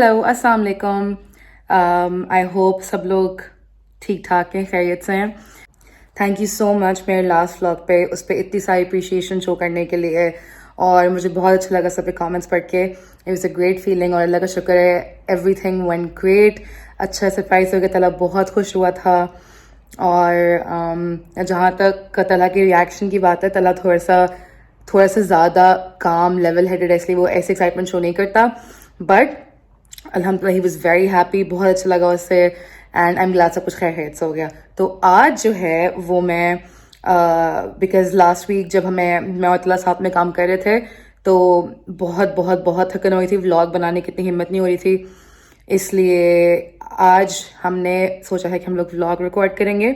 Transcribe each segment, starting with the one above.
Hello अस्सलाम वालेकुम। I hope सब लोग ठीक ठाक हैं, खैरियत से हैं। थैंक यू सो मच मेरे लास्ट व्लॉग पे उस पर इतनी सारी अप्रिशिएशन शो करने के लिए, और मुझे बहुत अच्छा लगा सब पे कमेंट्स पढ़ के। It was a great feeling और अल्लाह का शुक्र है एवरीथिंग वेंट ग्रेट। अच्छा सरप्राइज हो गया, तला बहुत खुश हुआ था। और जहाँ तक तला के रिएक्शन की बात है, तला थोड़ा सा ज़्यादा काम लेवल हेडेड है, इसलिए वो ऐसे एक्साइटमेंट शो नहीं करता। बट अल्हम्दुलिल्लाह ही वाज वेरी हैप्पी, बहुत अच्छा लगा उससे। एंड आई एम ग्लैड सब कुछ खैर खैरियत से हो गया। तो आज जो है वो मैं बिकॉज लास्ट वीक जब मैं और तला साथ में काम कर रहे थे, तो बहुत बहुत बहुत थकन हो रही थी, व्लॉग बनाने की इतनी हिम्मत नहीं हो रही थी। इसलिए आज हमने सोचा है कि हम लोग व्लॉग रिकॉर्ड करेंगे।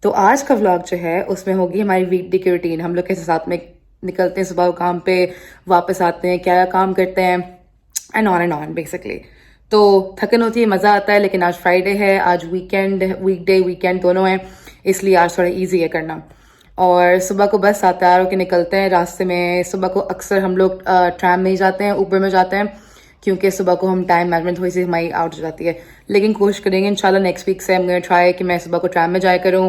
तो आज का व्लॉग जो है उसमें होगी हमारी वीकडे की रूटीन, हम लोग कैसे साथ में निकलते हैं सुबह काम पे, वापस आते हैं, क्या काम करते हैं, एंड ऑन बेसिकली। तो थकन होती है, मज़ा आता है, लेकिन आज फ्राइडे है, आज वीकेंड दोनों हैं, इसलिए आज थोड़ा इजी है करना। और सुबह को बस तैयार होकर निकलते हैं। रास्ते में सुबह को अक्सर हम लोग ट्रैम में ही जाते हैं, ऊबर में जाते हैं, क्योंकि सुबह को हम टाइम मैनेजमेंट थोड़ी सी हमारी आउट हो जाती है। लेकिन कोशिश करेंगे इंशाल्लाह नेक्स्ट वीक से हम गोइंग ट्राई कि मैं सुबह को ट्रैम में जाया करूँ,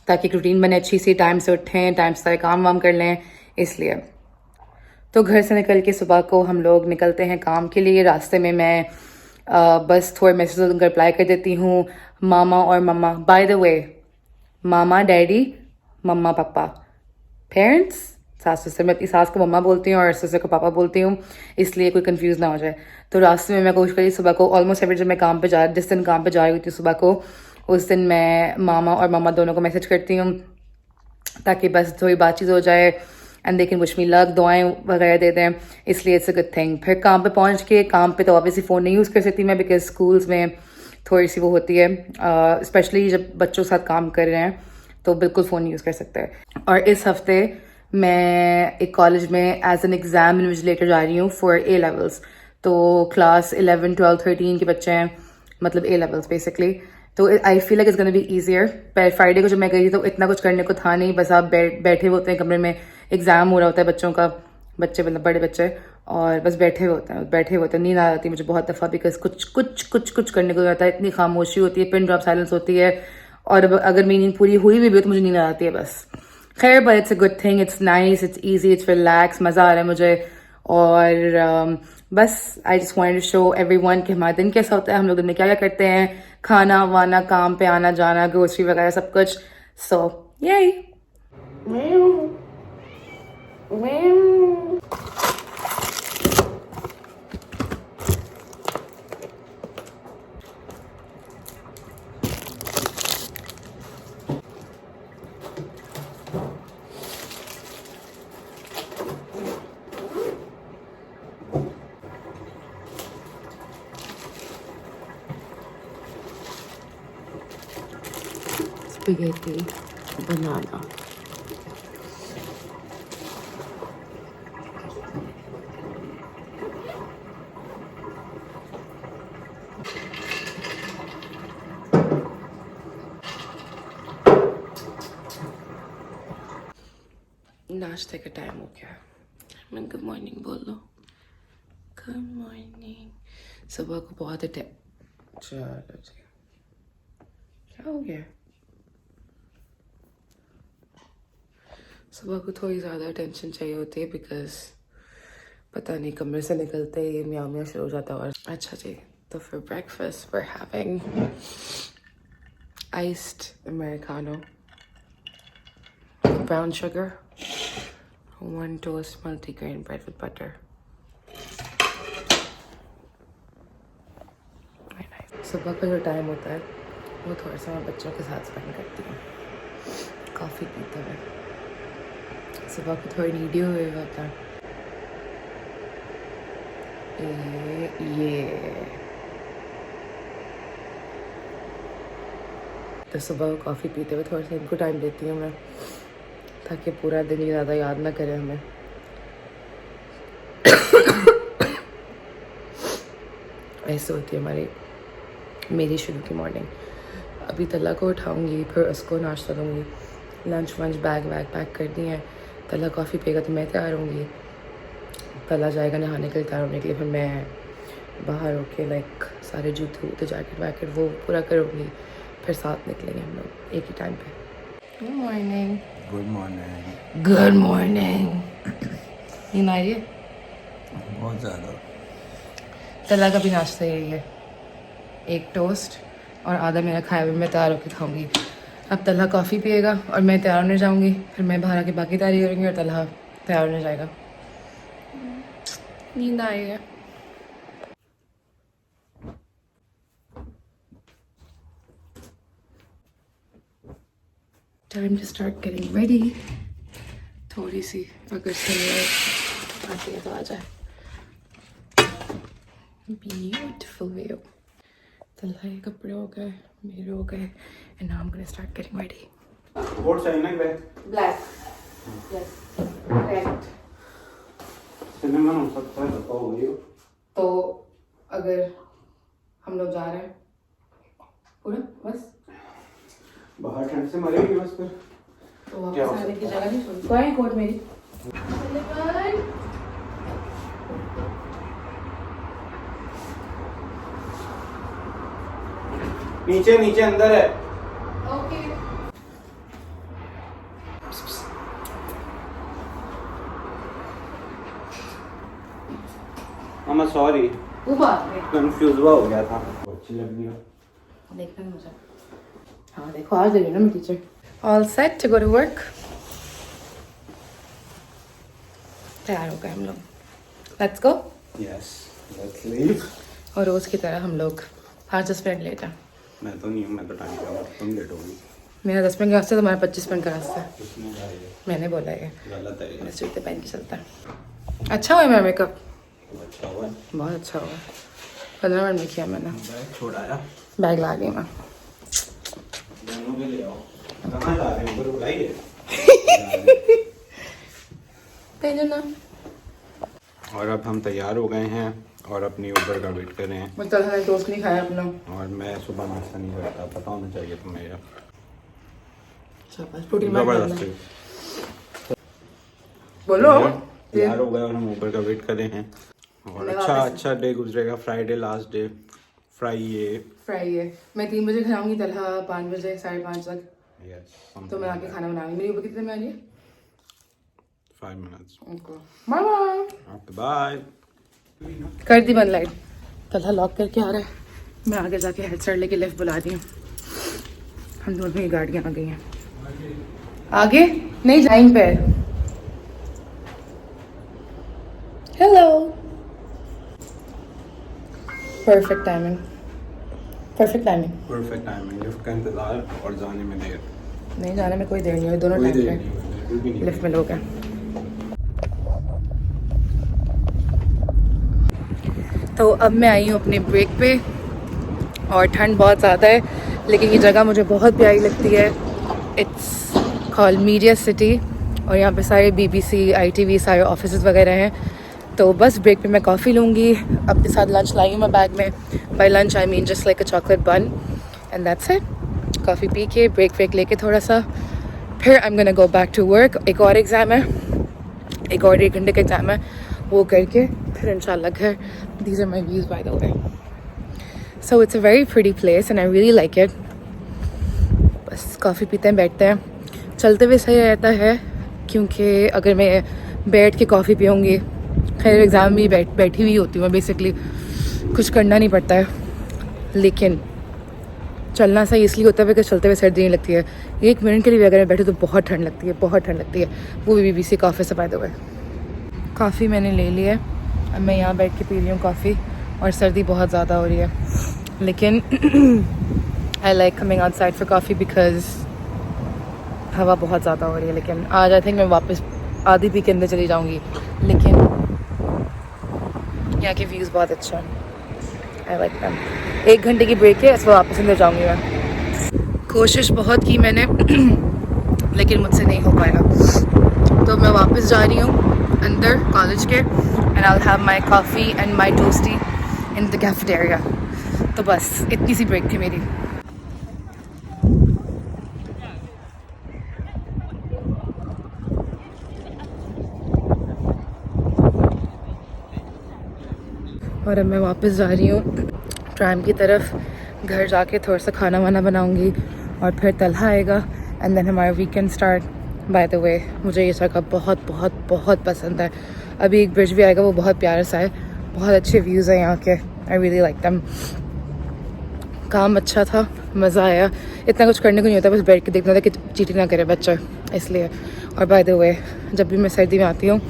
ताकि रूटीन बने अच्छी सी, टाइम से उठें, टाइम से सारे काम वाम कर लें। इसलिए तो घर से निकल के सुबह को हम लोग निकलते हैं काम के लिए। रास्ते में मैं बस थोड़े मैसेज उनका रिप्लाई कर देती हूँ। मामा और मम्मा, बाय द वे, मामा डैडी, मम्मा पापा, पेरेंट्स, सास ससुर। मैं अपनी सास को मम्मा बोलती हूँ और ससुर को पापा बोलती हूँ, इसलिए कोई कंफ्यूज ना हो जाए। तो रास्ते में मैं कोशिश करी सुबह को ऑलमोस्ट एवरी, जब मैं काम पे जिस दिन काम पे जा रही होती हूँ सुबह को, उस दिन मैं मामा और मम्मा दोनों को मैसेज करती हूँ, ताकि बस थोड़ी बातचीत हो जाए and they can wish me luck, दुआएं वगैरह दे दें। इसलिए इट्स अ गुड थिंग। फिर काम पे पहुंच के, काम पे तो ऑब्वियसली फ़ोन नहीं यूज़ कर सकती मैं, बिकॉज स्कूल्स में थोड़ी सी वो होती है, स्पेशली जब बच्चों के साथ काम कर रहे हैं तो बिल्कुल फ़ोन नहीं यूज़ कर सकते। और इस हफ्ते मैं एक कॉलेज में एज एन एग्ज़ाम इन्विजिलेटर जा रही हूँ फॉर ए लेवल्स। तो क्लास 11, 12, 13 के बच्चे हैं, मतलब ए लेवल्स बेसिकली। तो I feel like it's gonna be easier. पर फ्राइडे को जब मैं गई तो इतना कुछ करने को था नहीं, बस आप बैठे हुए होते हैं कमरे में, एग्जाम हो रहा होता है बच्चों का, बच्चे मतलब बड़े बच्चे, और बस बैठे हुए होते हैं। नींद आ जाती है मुझे बहुत दफ़ा, बिकॉज कुछ करने को रहता है, इतनी खामोशी होती है, पिन ड्रॉप साइलेंस होती है, और अगर मेरी नींद पूरी हुई भी हो तो मुझे नींद आ जाती है बस। खैर, but it's a good thing, it's nice, it's easy, it's relax, मज़ा आ रहा है मुझे। और बस I just wanted to show everyone कि हमारा दिन कैसा होता है, हम लोग दिन में क्या क्या करते हैं, खाना वाना, काम पे आना जाना, ग्रोसरी वगैरह सब कुछ। सो यही। Spaghetti, banana. नाश्ते का टाइम हो गया। मैं गुड मॉर्निंग बोल लो। Good morning. सुबह को बहुत चलो जी, क्या हो गया? सुबह को थोड़ी ज़्यादा अटेंशन चाहिए होती है, बिकॉज पता नहीं कमरे से निकलते ही म्याऊं म्याऊं शुरू हो जाता है। और अच्छा जी, तो फिर breakfast we're having iced americano, brown sugar, 1 toast multigrain bread with butter. Very nice. सुबह का जो टाइम होता है वो थोड़ा सा मैं बच्चों के साथ स्पेंड करती हूँ, कॉफ़ी पीते हुए। सुबह को थोड़ी नीडी हुए होता है ये। तो सुबह को कॉफ़ी पीते हुए थोड़ा सा इनको टाइम देती हूँ मैं, ताकि पूरा दिन ही ज़्यादा याद ना करें हमें। ऐसे होती है मेरी शुरू की मॉर्निंग। अभी तला को उठाऊंगी, फिर उसको नाश्ता दूंगी, लंच वंच बैग वैग पैक कर दी है। तला कॉफ़ी पिएगा तो मैं तैयार होंगी, तला जाएगा नहाने के लिए, तैयार होने के लिए, फिर मैं बाहर होके लाइक सारे जूते वूते जैकेट वैकेट वो पूरा करूँगी, फिर साथ निकलेंगे हम लोग एक ही टाइम पे। Good morning. Good morning. Good morning. नींद आ रही है? बहुत ज़्यादा। तला का भी नाश्ता यही है, एक टोस्ट और आधा मेरा खाया हुआ मैं तैयार होकर खाऊंगी। अब तला कॉफ़ी पिएगा और मैं तैयार होने जाऊंगी, फिर मैं बाहर आके बाकी तैयारी करूँगी और तला तैयार होने जाएगा। नींद आई है। Time to start getting ready. थोड़ी सी अगर सनलाइट आती है तो आ जाए। Beautiful view. तला के कपड़े हो गए, मेरे हो गए, and now I am gonna start getting ready. Coat चाहिए ना black? Black, yes, correct. Cinnamon हो सकता है, बताओ ये। तो अगर हम लोग जा रहे हैं पूरा बस बाहर ठंड से मरेगी बस फिर। तो वापस आने की जगह नहीं छोड़। कोई कोट मेरी। नीचे नीचे अंदर है। ओके। मामा सॉरी, वो बात है, कंफ्यूज हुआ हो गया था। अच्छी लग रही है। देखना है मुझे। हाँ देखो आज दे रही हूँ ना मैं teacher. All set to go to work. तैयार हो गए हम लोग, let's go. Yes, let's leave. और रोज़ की तरह हम लोग 5-10 मिनट लेट हैं। मैं तो नहीं हूँ, मैं तो टाइम का हूँ, तुम लेट होगी। मेरा 10 मिनट का रास्ता है, तुम्हारा 25 मिनट का रास्ता है। उसमें क्या है? मैंने बोला है गलत है ये। बस जूते पहन के चलता है। अच्छा हुआ मेरा मेकअप, अच्छा हुआ। बहुत अच्छा हुआ। 15 मिनट में किया मैंने। बैग छोड़ाया। बैग ला गई मैं। दोनों के ले आओ। कहाँ जा रहे हो? ऊपर बुलाइए। भेजो ना। और अब हम तैयार हो गए हैं और अपनी उबर का वेट कर रहे हैं। मैं तरह टोस्ट नहीं खाया अपना। और मैं सुबह नाश्ता नहीं करता, पता होना चाहिए तुम्हें यार। प्रोटीन जबरदस्ती। बोलो। तैयार हो गए और हम ऊबर का वेट कर रहे हैं। और अच्छा डे गुजरेगा। Friday last day. फ्राइडे मैं 3 बजे घर आऊंगी, तलहा 5 बजे 5:30 तक। यस। तो मैं आके खाना बनाऊंगी। मेरी ऊपर कितने में आ रही है? 5 minutes। Okay bye bye. Okay bye. कर दी बंद लाइट। तलहा लॉक करके आ रहा है, मैं आगे जाके हेड सर लेके लिफ्ट बुला दी हूँ। हम दोनों की गाड़ियाँ आ गई हैं। आगे नहीं जाएंगे पैर। Hello. Perfect timing, perfect timing. Perfect timing. Lift का इंतजार और जाने में देर। नहीं जाने में कोई देर नहीं हुई, दोनों टाइम पे बिल्कुल भी नहीं। लिफ्ट में लोग हैं। तो अब मैं आई हूँ अपने ब्रेक पे और ठंड बहुत ज़्यादा है, लेकिन ये जगह मुझे बहुत प्यारी लगती है। इट्स कॉल्ड मीडिया सिटी और यहाँ पे सारे BBC, ITV सारे ऑफिसेज वगैरह हैं। तो बस ब्रेक पे मैं कॉफ़ी लूँगी। अपने साथ लंच लाई हूँ मैं बैग में। By lunch I mean just like a chocolate bun and that's it. Coffee पी के ब्रेक लेके थोड़ा सा, फिर I am gonna go back to work. एक और एग्ज़ाम है, एक और 1 घंटे का एग्ज़ाम है, वो करके फिर इंशाल्लाह घर। These are my views by the way. So it's a very pretty place and I really like it. बस कॉफ़ी पीते हैं, बैठते हैं। चलते हुए सही रहता है क्योंकि अगर मैं बैठ के कॉफ़ी पीऊँगी, खैर एग्ज़ाम में बैठी हुई होती हूँ मैं, बेसिकली कुछ करना नहीं पड़ता है। लेकिन चलना सही इसलिए होता है बिकॉज चलते हुए सर्दी नहीं लगती है। 1 मिनट के लिए भी अगर मैं बैठूँ तो बहुत ठंड लगती है, बहुत ठंड लगती है। वो भी BBC कॉफ़ी से बाय द वे। कॉफ़ी मैंने ले ली है, अब मैं यहाँ बैठ के पी रही हूँ कॉफ़ी और सर्दी बहुत ज़्यादा हो रही है। लेकिन I like coming outside for coffee because हवा बहुत ज़्यादा हो रही है। लेकिन आज आई थिंक मैं वापस आधी पी के अंदर चली जाऊँगी। लेकिन यहाँ के व्यूज़ बहुत अच्छा है, आई लाइक दैम। 1 घंटे की ब्रेक है, इसमें वापस अंदर जाऊँगी मैं। कोशिश बहुत की मैंने लेकिन मुझसे नहीं हो पाया। तो मैं वापस जा रही हूँ अंदर कॉलेज के and I will have my coffee and my toasty in the cafeteria. तो बस इतनी सी ब्रेक थी मेरी। और अब मैं वापस जा रही हूँ ट्राम की तरफ। घर जाके थोड़ा सा खाना वाना बनाऊँगी और फिर तलहा आएगा एंड देन हमारा वीकेंड स्टार्ट। बाय द वे मुझे ये जगह बहुत बहुत बहुत पसंद है। अभी एक ब्रिज भी आएगा, वो बहुत प्यारा सा है, बहुत अच्छे व्यूज़ हैं यहाँ के। I really like them. काम अच्छा था, मज़ा आया। इतना कुछ करने को नहीं होता, बस बैठ के देखना था कि चीटिंग ना करे बच्चा, इसलिए। और बाय द वे जब भी मैं सर्दी में आती हूँ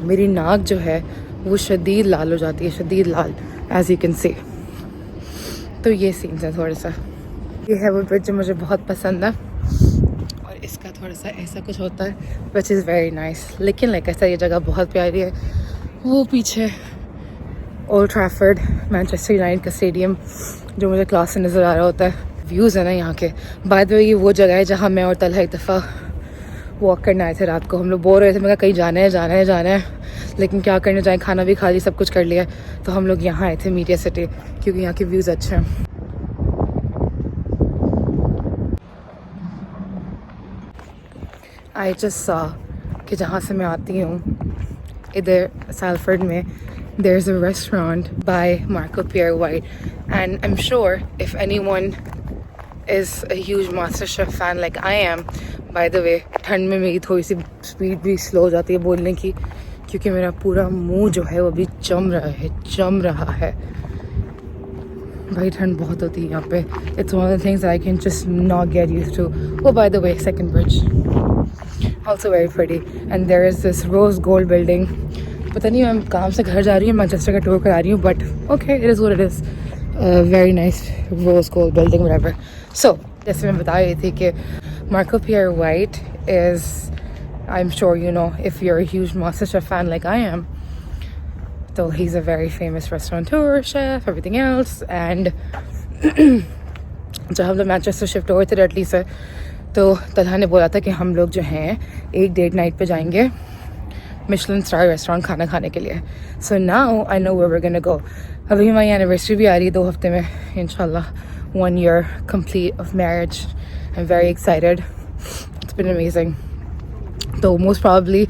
मेरी नाक जो है वो शदीद लाल हो जाती है, शदीद लाल, एज यू कैन सी। तो ये सीन्स है थोड़ा सा। ये है वो ब्रिज जो मुझे बहुत पसंद है और इसका थोड़ा सा ऐसा कुछ होता है विच इज़ वेरी नाइस। लेकिन लाइक ऐसा ये जगह बहुत प्यारी है। वो पीछे ओल्ड ट्रैफर्ड, मैनचेस्टर यूनाइटेड का स्टेडियम जो मुझे क्लास से नज़र आ रहा होता है। व्यूज़ है ना यहाँ के। बाय द वे ये वो जगह है जहाँ मैं और तलहा एक दफ़ा वॉक करने आए थे रात को। हम लोग बोर हो रहे थे, मैं कहा कहीं जाना है, लेकिन क्या करने जाए, खाना भी खा लिया, सब कुछ कर लिया। तो हम लोग यहाँ आए थे मीडिया सिटी क्योंकि यहाँ के व्यूज़ अच्छे हैं। आई जस्ट सॉ कि जहाँ से मैं आती हूँ इधर सैलफर्ड में there is a restaurant by Marco Pierre White, and I'm sure if anyone is a huge MasterChef fan like I am, by the way, ठंड में मेरी थोड़ी सी स्पीड भी स्लो हो जाती है बोलने की क्योंकि मेरा पूरा मुंह जो है वो भी जम रहा है। भाई ठंड बहुत होती है यहाँ पे। It's one of the things that I can just not get used to. Oh, by the way, second bridge, also very pretty, and there is this rose gold building. पता नहीं मैं काम से घर जा रही हूँ, मैनचेस्टर का टूर करा रही हूँ, but okay, it is what it is. Very nice rose gold building whatever. So जैसे मैं बता रही थी कि Marco Pierre White is, I am sure you know if you are a huge MasterChef fan like I am, तो he is a very famous restaurateur, chef, everything else. And जब हम लोग मैनचेस्टर शिफ्ट हुए थे deadly से, तो तलहा ने बोला था कि हम लोग जो हैं एक डेट नाइट पे जाएंगे मिशेलिन स्टार रेस्टोरेंट खाना खाने के लिए। So now I know where we gonna go. अभी हमारी एनिवर्सरी भी आ रही है 2 हफ्ते में इंशाल्लाह, 1 year complete of marriage. I'm very excited. It's been amazing. तो मोस्ट प्रॉब्ली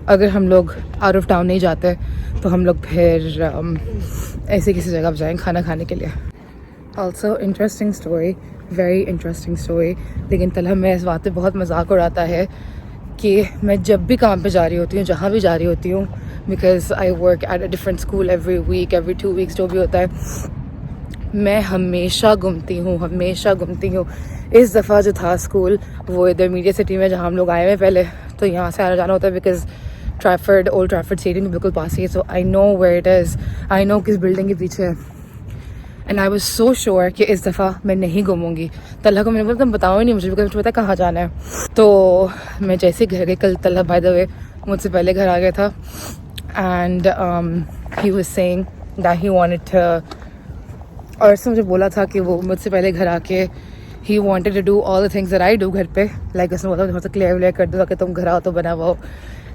अगर हम लोग आउट ऑफ टाउन नहीं जाते तो हम लोग फिर ऐसे किसी जगह पर जाएँ खाना खाने के लिए। Also interesting story, very interesting story. लेकिन तलहा मैं इस बात पे बहुत मजाक उड़ाता है कि मैं जब भी काम पे जा रही होती हूँ, जहाँ भी जा रही होती हूँ, because I work at a different school every week, every 2 weeks जो भी होता है, मैं हमेशा घूमती हूँ। इस दफ़ा जो था स्कूल वो इधर मीडिया सिटी में जहाँ हम लोग आए हुए पहले, तो यहाँ से आना जाना होता है बिकॉज ओल्ड ट्रैफर्ड स्टेडियम बिल्कुल पास ही है। So I know where it is, I know किस बिल्डिंग के पीछे है। And I was so sure कि इस दफ़ा मैं नहीं घूमूंगी। तलहा को मैंने बोला तुम बताओ ही नहीं मुझे, बिकॉज मुझे पता कहाँ जाना है। तो मैं जैसे घर गई, कल तलहा बाय द वे मुझसे पहले घर आ गया था, and he was saying that he wanted to, और उसने मुझे बोला था कि वो मुझसे पहले घर आके he wanted to do all the things that I do घर पे। लाइक उसने बोला थोड़ा सा क्लियर कर दो ताकि तुम घर आओ तो बना हुआ हो,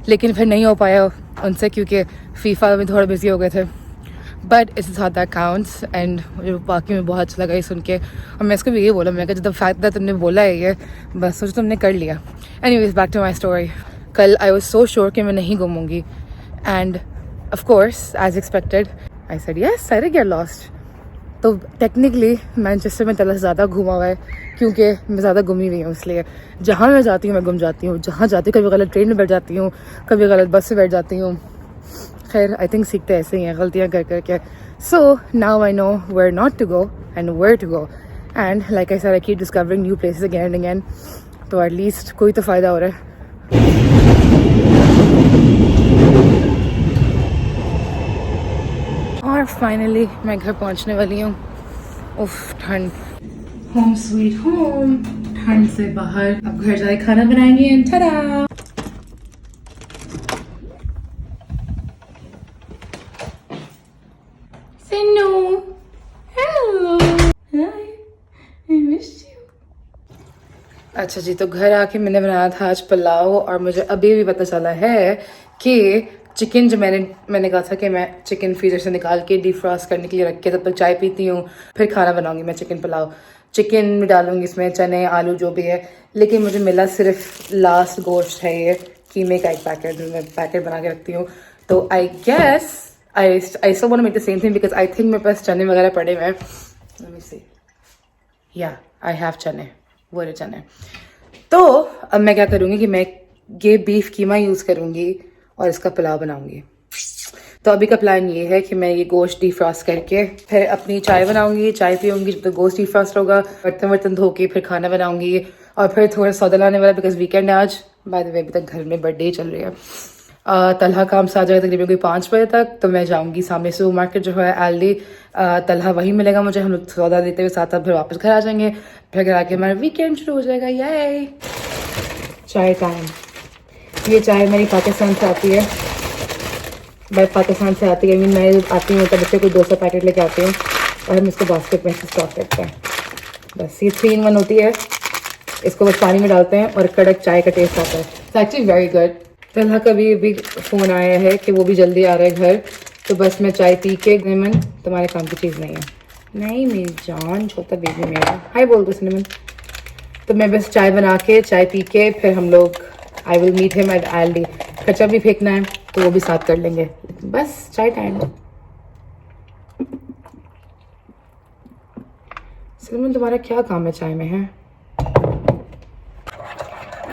लेकिन फिर नहीं हो पाया उनसे क्योंकि फीफा में थोड़ा बिजी हो गए थे। But it's how that counts. And मुझे बाकी में बहुत अच्छा लगा ये सुन के, और मैं इसको भी ये बोला, मैं कहा द फैक्ट दैट तुमने बोला है ये बस सोचो तुमने कर लिया। Anyways back to my story. कल आई वाज सो श्योर कि मैं नहीं घूमूंगी, and of course as expected I said yes, I did get lost. तो टेक्निकली मैनचेस्टर में तलहा ज़्यादा घूमा हुआ है क्योंकि मैं ज़्यादा घूमी हुई हूँ, इसलिए जहाँ मैं जाती हूँ मैं घूम जाती हूँ। जहाँ जाती हूँ कभी गलत ट्रेन में बैठ जाती हूँ, कभी गलत बस से बैठ जाती हूँ। खैर आई थिंक सीखते ऐसे ही हैं गलतियाँ कर करके। So now I know where not to go and where to go, and like I said I keep discovering new places again and again. तो एटलीस्ट कोई तो फ़ायदा हो रहा है। और फाइनली मैं घर पहुंचने वाली हूँ। उफ ठंड, होम स्वीट होम, ठंड से बाहर। अब घर जाके खाना बनाएंगे एंड टा-डा! अच्छा जी, तो घर आके मैंने बनाया था आज पुलाव, और मुझे अभी भी पता चला है कि चिकन जो मैंने कहा था कि मैं चिकन फ्रीजर से निकाल के डिफ्रॉस्ट करने के लिए रख के तब तक चाय पीती हूँ, फिर खाना बनाऊंगी मैं चिकन पुलाव। चिकन में डालूंगी इसमें चने, आलू जो भी है, लेकिन मुझे मिला सिर्फ लास्ट गोश्त है ये कीमे का एक पैकेट, मैं पैकेट बना के रखती हूँ। तो I guess I still want to make the same thing because I think मेरे पास चने वगैरह पड़े हुए हैं. Let me see. Yeah, I have चने. वो रहे चने. तो अब मैं क्या करूँगी कि मैं ये बीफ कीमा यूज़ करूँगी और इसका पुलाव बनाऊँगी. तो अभी का प्लान ये है कि मैं ये गोश्त डीफ्रॉस्ट करके फिर अपनी चाय बनाऊँगी, चाय पीऊँगी जब तक गोश्त डीफ्रॉस्ट होगा, बर्तन धो के फिर खाना बनाऊँगी और फिर थोड़ा सौदा लाने वाला बिकॉज वीकेंड है आज. बाय द वे अभी तक घर में बर्थडे ही चल रही है. तलहा काम से आ जाएगा तकरीबन कोई 5 बजे तक. तो मैं जाऊँगी सामने सुपर मार्केट जो है एल्डी. तलहा वहीं मिलेगा मुझे. हम लोग सौदा देते हुए साथ साथ फिर वापस घर आ जाएंगे. फिर घर आके हमारा वीकेंड शुरू हो जाएगा. ये चाय टाइम. ये चाय मेरी पाकिस्तान से आती है. भाई पाकिस्तान से आती है. मैं आती हूँ तब बच्चे कोई 200 पैकेट लेके आती हूँ और हम इसको बास्केट में स्टॉक करते हैं. बस ये 3 in 1 होती है. इसको बस पानी में डालते हैं और कड़क चाय का टेस्ट आता है. It's actually very good. Talha का भी फ़ोन आया है कि वो भी जल्दी आ रहा है घर. तो बस मैं चाय पी के. सिनेमन तुम्हारे काम की चीज़ नहीं है. नहीं मेरी जान छोटा बेबी मेरा. हाय बोल दो सिनेमन. तो मैं बस चाय बना के चाय पी के फिर हम लोग I will meet him at Aldi. कच्चा भी फेंकना है तो वो भी साथ कर लेंगे. बस चाय टाइम. सिनेमन तुम्हारा क्या काम है चाय में है?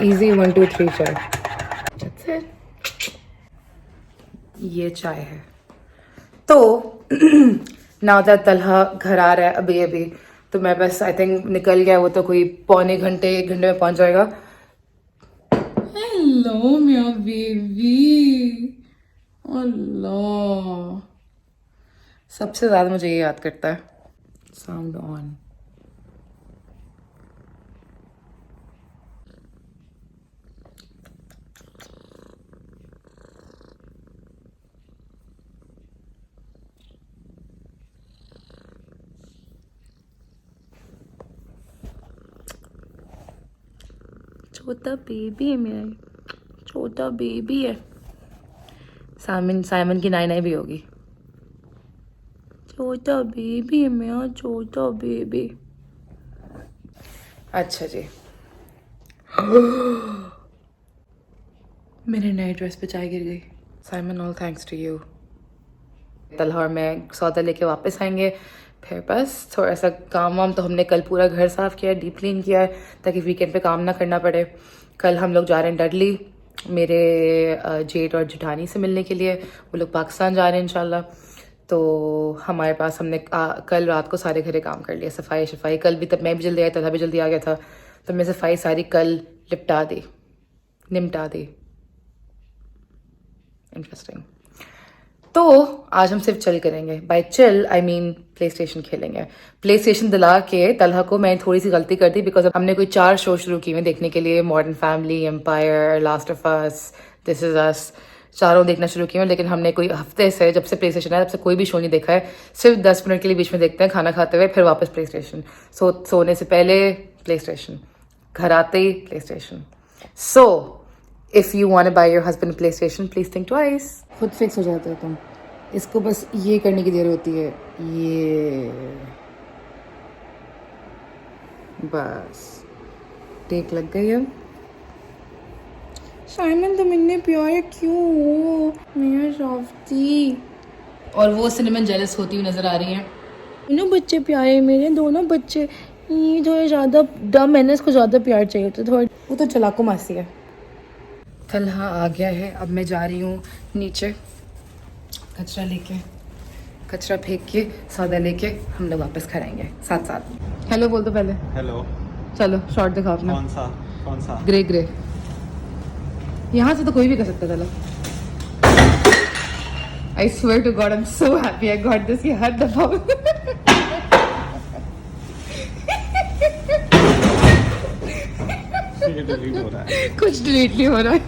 इजी 1 2 3 चाय. ये चाय है. तो नाउ दैट तलहा घर आ रहा है अभी तो मैं बस आई थिंक निकल गया. वो तो कोई पौने घंटे 1 घंटे में पहुंच जाएगा. हेलो मेरा बेबी. अल्लाह सबसे ज्यादा मुझे ये याद करता है. Sound on. छोटा बेबी है मेरा. छोटा बेबी है. साइमन की नाई भी होगी. छोटा बेबी है मेरा. छोटा बेबी. अच्छा जी. मेरे नए ड्रेस पे चाय गिर गई. Simon all thanks to you. Talha और मैं सौदा लेके वापस आएंगे. फिर बस थोड़ा सा काम वाम तो हमने कल पूरा घर साफ़ किया है, डीप क्लीन किया है ताकि वीकेंड पे काम ना करना पड़े. कल हम लोग जा रहे हैं डडली मेरे जेठ और जेठानी से मिलने के लिए. वो लोग पाकिस्तान जा रहे हैं इंशाल्लाह. तो हमारे पास हमने कल रात को सारे घरे काम कर लिया. सफाई कल भी. तब मैं भी जल्दी आई, तलहा भी जल्दी आ गया था. तो मैं सफाई सारी कल निपटा दी. इंटरेस्टिंग. तो आज हम सिर्फ चिल करेंगे. By chill I mean PlayStation खेलेंगे. प्ले स्टेशन दिला के तलहा को मैं थोड़ी सी गलती कर दी बिकॉज हमने कोई 4 शो शुरू किए हैं देखने के लिए. Modern Family, Empire, Last of Us, This Is Us. चारों देखना शुरू किए हैं लेकिन हमने कोई हफ्ते से जब से प्ले स्टेशन है तब से कोई भी शो नहीं देखा है. सिर्फ 10 मिनट के लिए बीच में देखते हैं खाना खाते हुए. फिर वापस प्ले स्टेशन. सोने से पहले प्ले स्टेशन, घर आते ही PlayStation. So if you want to buy your husband PlayStation please think twice. खुद फिक्स हो जाता है तुम. इसको बस ये करने की देर होती है. ये बस टेक लग गई. अब साइमन तुम इतने प्यारे क्यों हो मेरा सॉफ्टी. और वो सिनेमन जेलस होती हुई नजर आ रही है. दोनों बच्चे प्यारे मेरे. दोनों बच्चे. ये थोड़े ज़्यादा डम है ना. इसको ज़्यादा प्यार चाहिए तो थोड़ा. वो तो चलाको मासी है. तलहा आ गया है. अब मैं जा रही हूँ नीचे कचरा लेके. कचरा फेंक के सौदा लेके हम लोग वापस घर आएंगे साथ साथ. हेलो बोल दो पहले. हेलो. चलो शॉर्ट दिखाओ अपना. कौन सा? ग्रे. यहाँ से तो कोई भी कर सकता था. I swear to God, I'm so happy I got this. ये हर दफा डिलीट हो रहा है. कुछ डिलीट नहीं हो रहा है.